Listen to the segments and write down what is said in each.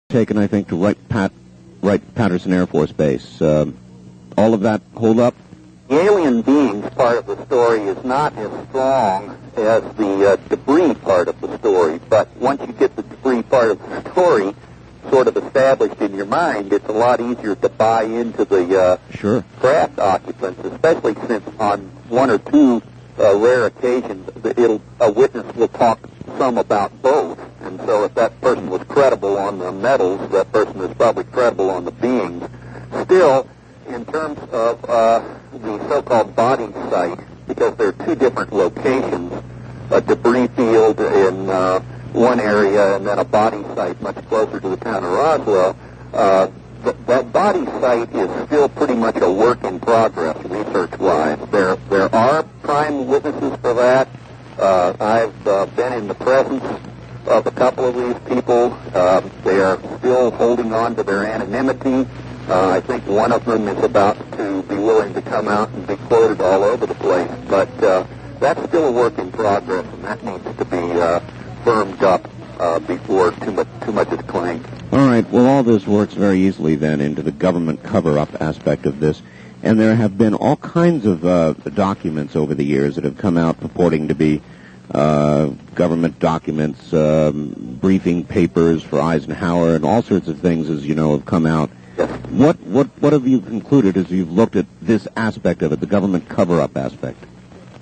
taken, I think, to Wright-Patterson Air Force Base. All of that hold up? The alien beings part of the story is not as strong as the debris part of the story, but once you get the debris part of the story sort of established in your mind, it's a lot easier to buy into the craft occupants, especially since on one or two rare occasions a witness will talk some about both. And so if that person was credible on the metals, that person is probably credible on the beings. Still, in terms of the so-called body site, because there are two different locations, a debris field in one area and then a body site much closer to the town of Roswell, that body site is still pretty much a work in progress research-wise. There are prime witnesses for that. I've been in the presence of a couple of these people. They are still holding on to their anonymity. I think one of them is about to be willing to come out and be quoted all over the place. But that's still a work in progress, and that needs to be firmed up before too much is claimed. All right. Well, all this works very easily then into the government cover-up aspect of this. And there have been all kinds of documents over the years that have come out purporting to be government documents, briefing papers for Eisenhower, and all sorts of things, as you know, have come out. Yes. What have you concluded as you've looked at this aspect of it, the government cover-up aspect?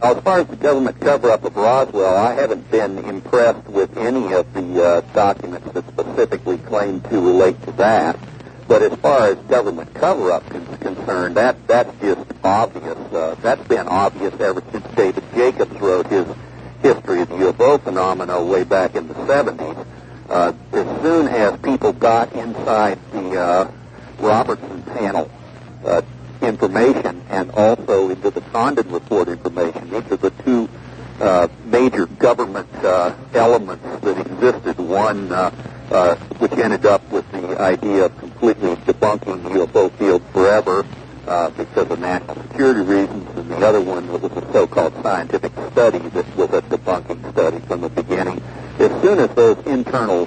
As far as the government cover-up of Roswell, I haven't been impressed with any of the documents that specifically claim to relate to that. But as far as government cover-up is concerned, that's just obvious. That's been obvious ever since David Jacobs wrote his history of the UFO phenomena way back in the 70s. As soon as people got inside the Robertson panel information and also into the Condon report information, these are the two major government elements that existed. One which ended up with the idea of completely debunking the UFO field forever because of national security reasons, and the other one was a so-called scientific study that was a debunking study from the beginning. As soon as those internal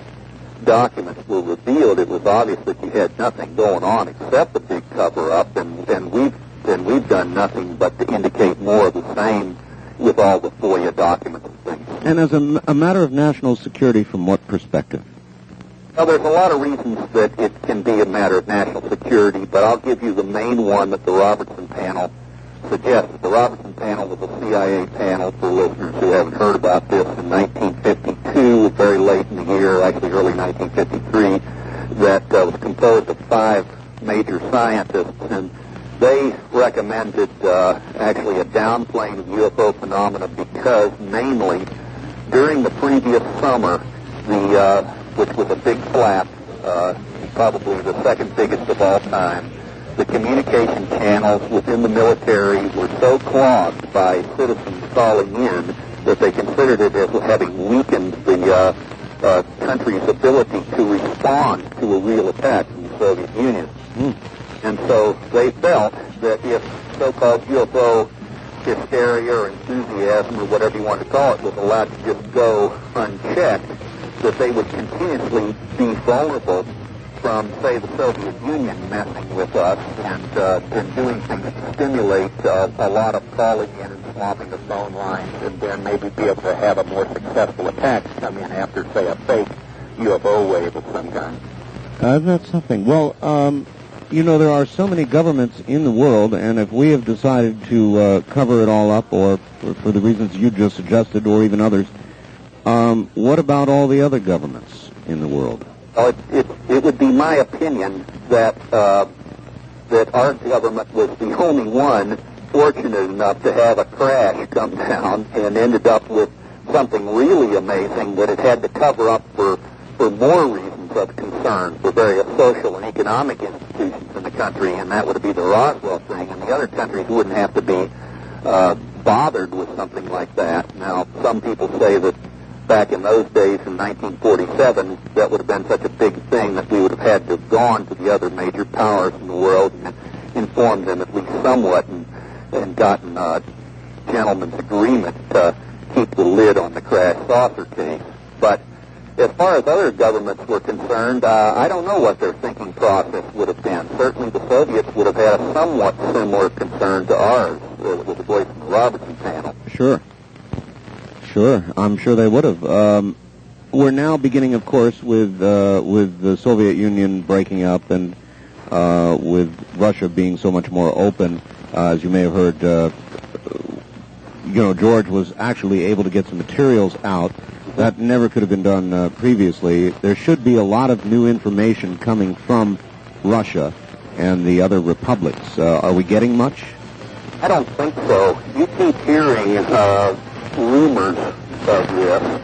documents were revealed, it was obvious that you had nothing going on except the big cover-up, and we've done nothing but to indicate more of the same with all the FOIA documents and things. And as a matter of national security, from what perspective? Well, there's a lot of reasons that it can be a matter of national security, but I'll give you the main one that the Robertson panel suggests. The Robertson panel was a CIA panel, for listeners who haven't heard about this, in 1952, very late in the year, actually early 1953, that was composed of 5 major scientists, and they recommended actually a downplaying of UFO phenomena because, mainly, during the previous summer, which was a big flap, probably the second biggest of all time, the communication channels within the military were so clogged by citizens calling in that they considered it as having weakened the country's ability to respond to a real attack from the Soviet Union. And so they felt that if so-called UFO hysteria or enthusiasm or whatever you want to call it was allowed to just go unchecked, that they would continuously be vulnerable from, say, the Soviet Union messing with us and doing things to stimulate a lot of calling in and swamping the phone lines, and then maybe be able to have a more successful attack come in after, say, a fake UFO wave of some kind. That's something. Well, you know, there are so many governments in the world, and if we have decided to cover it all up, or for the reasons you just suggested, or even others, what about all the other governments in the world? Well, it would be my opinion that that our government was the only one fortunate enough to have a crash come down and ended up with something really amazing that it had to cover up for more reasons of concern for various social and economic institutions in the country, and that would be the Roswell thing, and the other countries wouldn't have to be bothered with something like that. Now, some people say that back in those days, in 1947, that would have been such a big thing that we would have had to have gone to the other major powers in the world and informed them at least somewhat and gotten a gentleman's agreement to keep the lid on the crash saucer case. But as far as other governments were concerned, I don't know what their thinking process would have been. Certainly the Soviets would have had a somewhat similar concern to ours, with the voice from the Robertson panel. Sure. I'm sure they would have. We're now beginning, of course, with the Soviet Union breaking up and with Russia being so much more open. As you may have heard, George was actually able to get some materials out. That never could have been done previously. There should be a lot of new information coming from Russia and the other republics. Are we getting much? I don't think so. You keep hearing rumors of this,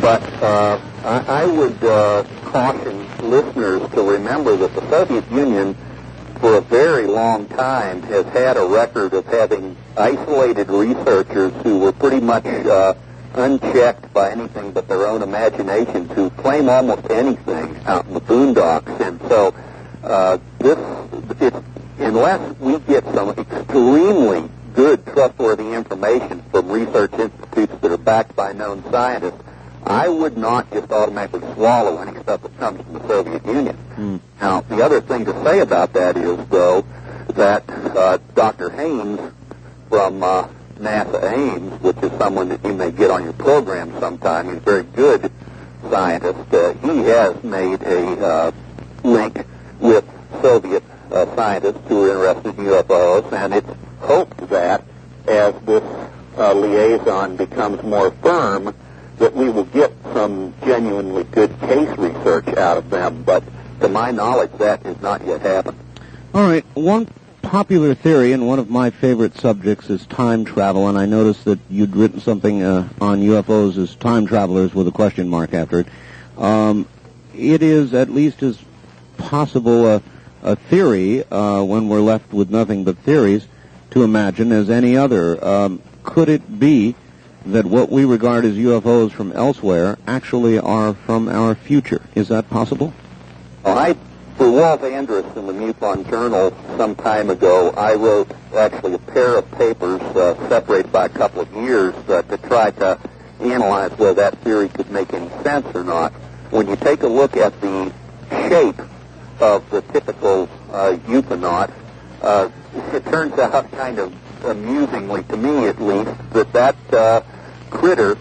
but I would caution listeners to remember that the Soviet Union, for a very long time, has had a record of having isolated researchers who were pretty much unchecked by anything but their own imaginations, who claim almost anything out in the boondocks. And so unless we get some extremely good, trustworthy information from research institutes that are backed by known scientists, I would not just automatically swallow any stuff that comes from the Soviet Union. Now, the other thing to say about that is, though, that Dr. Haynes from NASA Ames, which is someone that you may get on your program sometime, he's a very good scientist, he has made a link with Soviet scientists who are interested in UFOs, and it's hoped that as this liaison becomes more firm, that we will get some genuinely good case research out of them, but to my knowledge, that has not yet happened. All right, one popular theory, and one of my favorite subjects, is time travel, and I noticed that you'd written something on UFOs as time travelers with a question mark after it. It is at least as possible a theory, when we're left with nothing but theories, to imagine as any other. Could it be that what we regard as UFOs from elsewhere actually are from our future? Is that possible? Well, for Walt Andrus in the MUFON Journal some time ago, I wrote actually a pair of papers separated by a couple of years to try to analyze whether that theory could make any sense or not. When you take a look at the shape of the typical euthanaut, it turns out kind of amusingly, to me at least, that critter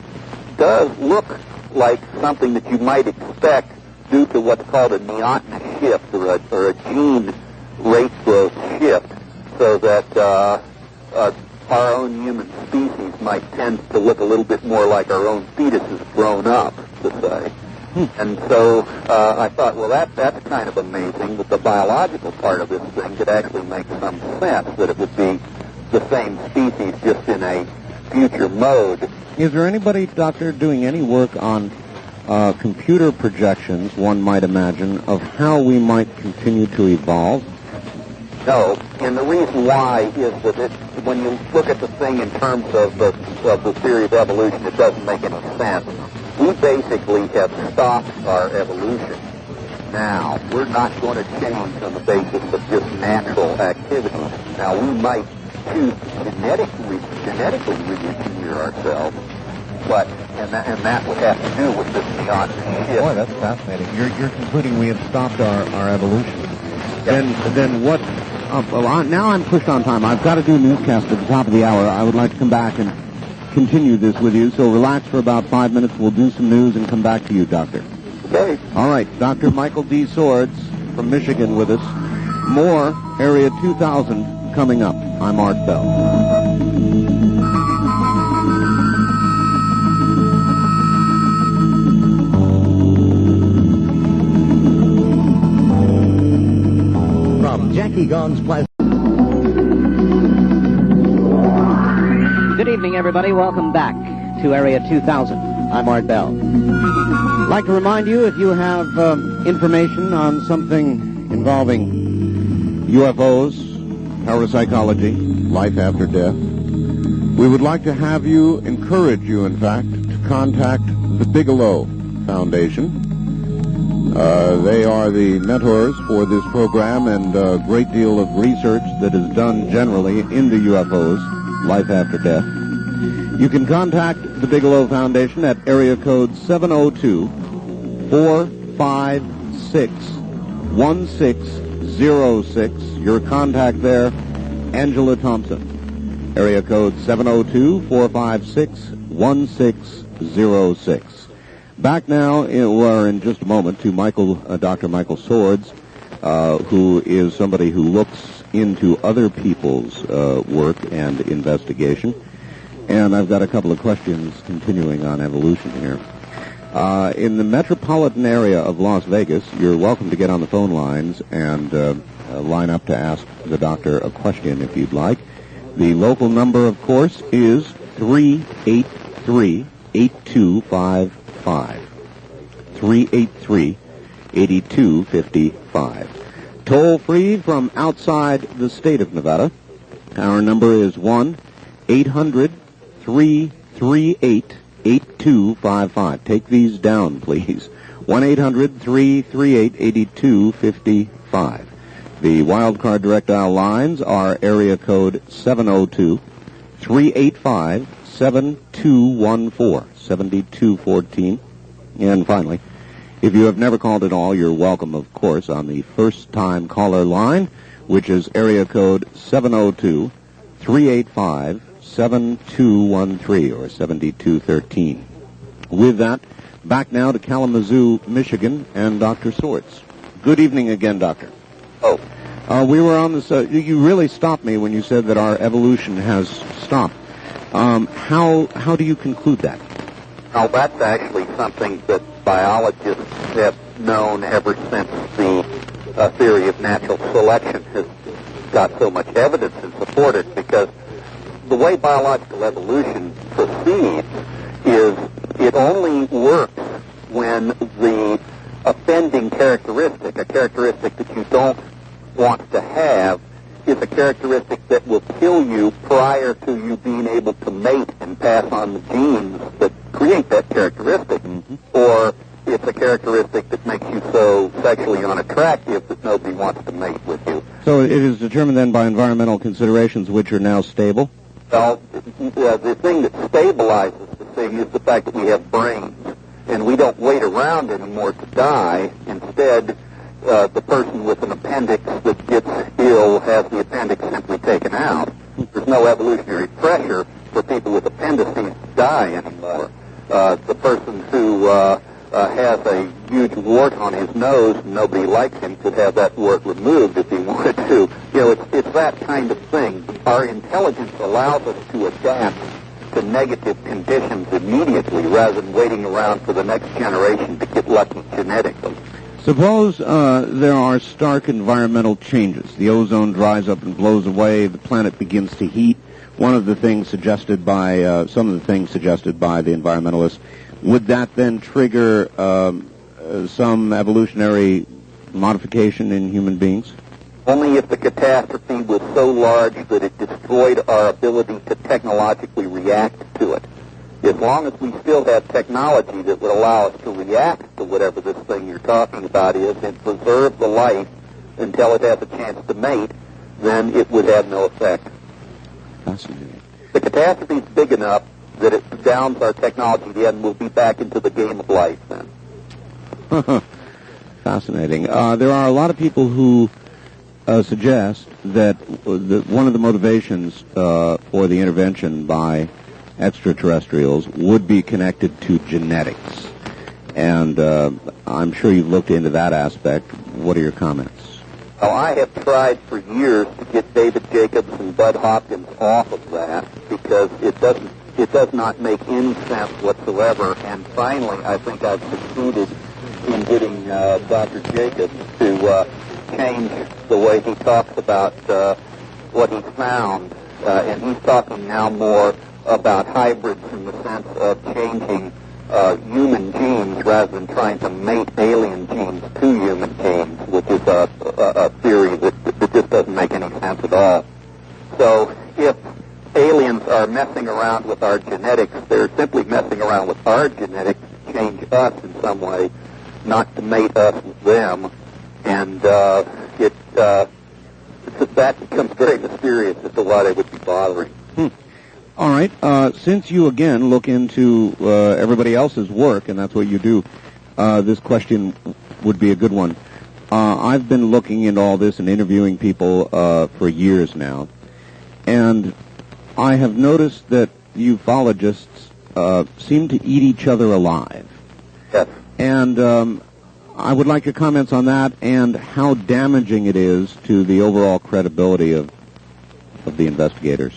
does look like something that you might expect due to what's called a neotenous shift, or a gene rate growth shift, so that our own human species might tend to look a little bit more like our own fetuses grown up, to say. And so I thought, well, that's kind of amazing that the biological part of this thing could actually make some sense, that it would be the same species just in a future mode. Is there anybody, Doctor, doing any work on computer projections, one might imagine, of how we might continue to evolve? No, and the reason why is that when you look at the thing in terms of the theory of evolution, it doesn't make any sense. We basically have stopped our evolution. Now, we're not going to change on the basis of just natural activities. Now, we might choose genetically re-engineer ourselves, but and that would have to do with this beyond shift. Boy, that's fascinating. You're concluding we have stopped our evolution. Yep. Then what? Now I'm pushed on time. I've got to do a newscast at the top of the hour. I would like to come back and continue this with you. So relax for about 5 minutes. We'll do some news and come back to you, Doctor. Okay. All right, Dr. Michael D. Swords from Michigan with us. More Area 2000 coming up. I'm Art Bell. Jackie Gone's Pleasant. Good evening, everybody. Welcome back to Area 2000. I'm Art Bell. I'd like to remind you, if you have information on something involving UFOs, parapsychology, life after death, we would like to have you, encourage you, in fact, to contact the Bigelow Foundation. They are the mentors for this program, and a great deal of research that is done generally into UFOs, life after death. You can contact the Bigelow Foundation at area code 702-888-8255. 702-456-1606. Your contact there, Angela Thompson. Area code 702-456-1606. Back now, in just a moment, to Dr. Michael Swords, who is somebody who looks into other people's work and investigation. And I've got a couple of questions continuing on evolution here. In the metropolitan area of Las Vegas, you're welcome to get on the phone lines and line up to ask the doctor a question if you'd like. The local number, of course, is 383-8255. 383-8255. Toll free from outside the state of Nevada. Our number is 1-800-338-8255. Take these down, please. 1-800-338-8255. The wildcard direct dial lines are area code 702-385-7214, 7214. And finally, if you have never called at all, you're welcome, of course, on the first-time caller line, which is area code 702-385-7213, or 7213. With that, back now to Kalamazoo, Michigan, and Dr. Swords. Good evening again, Doctor. Oh. We were on this, you really stopped me when you said that our evolution has stopped. How do you conclude that? Now, that's actually something that biologists have known ever since the theory of natural selection has got so much evidence and supported, because the way biological evolution proceeds is it only works when the offending characteristic, a characteristic that you don't want to have, is a characteristic that will kill you prior to you being able to mate and pass on the genes that create that characteristic. Mm-hmm. Or it's a characteristic that makes you so sexually unattractive that nobody wants to mate with you. So it is determined then by environmental considerations, which are now stable? Well, the thing that stabilizes the thing is the fact that we have brains, and we don't wait around anymore to die. Instead, the person with an appendix that gets ill has the appendix simply taken out. There's no evolutionary pressure for people with appendices to die anymore. The person who has a huge wart on his nose and nobody likes him could have that wart removed if he wanted to. You know, it's that kind of thing. Our intelligence allows us to adapt to negative conditions immediately rather than waiting around for the next generation to get lucky genetically. Suppose there are stark environmental changes. The ozone dries up and blows away. The planet begins to heat. One of the things suggested by some of the things suggested by the environmentalists, would that then trigger some evolutionary modification in human beings? Only if the catastrophe was so large that it destroyed our ability to technologically react to it. As long as we still have technology that would allow us to react to whatever this thing you're talking about is and preserve the life until it has a chance to mate, then it would have no effect. Fascinating. The catastrophe is big enough that it downs our technology, then we'll be back into the game of life then. Fascinating. There are a lot of people who suggest that one of the motivations for the intervention by extraterrestrials would be connected to genetics. And I'm sure you've looked into that aspect. What are your comments? Well, I have tried for years to get David Jacobs and Bud Hopkins off of that because it does not make any sense whatsoever. And finally, I think I've succeeded in getting Dr. Jacobs to change the way he talks about what he found. And he's talking now more about hybrids in the sense of changing human genes rather than trying to mate alien genes to human genes, which is a theory that just doesn't make any sense at all. So if aliens are messing around with our genetics, they're simply messing around with our genetics to change us in some way, not to mate us with them. And that becomes very mysterious as to why they would be bothering. All right. Since you, again, look into everybody else's work, and that's what you do, this question would be a good one. I've been looking into all this and interviewing people for years now, and I have noticed that ufologists seem to eat each other alive. Yes. And I would like your comments on that and how damaging it is to the overall credibility of the investigators.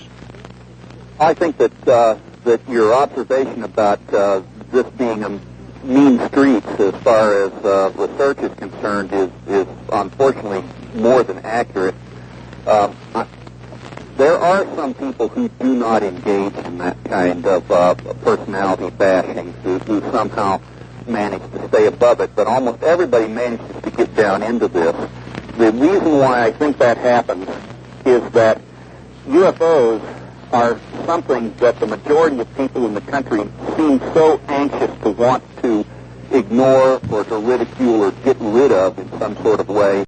I think that that your observation about this being a mean streets as far as research is concerned is unfortunately more than accurate. There are some people who do not engage in that kind of personality bashing, who somehow manage to stay above it, but almost everybody manages to get down into this. The reason why I think that happens is that UFOs are something that the majority of people in the country seem so anxious to want to ignore or to ridicule or get rid of in some sort of way.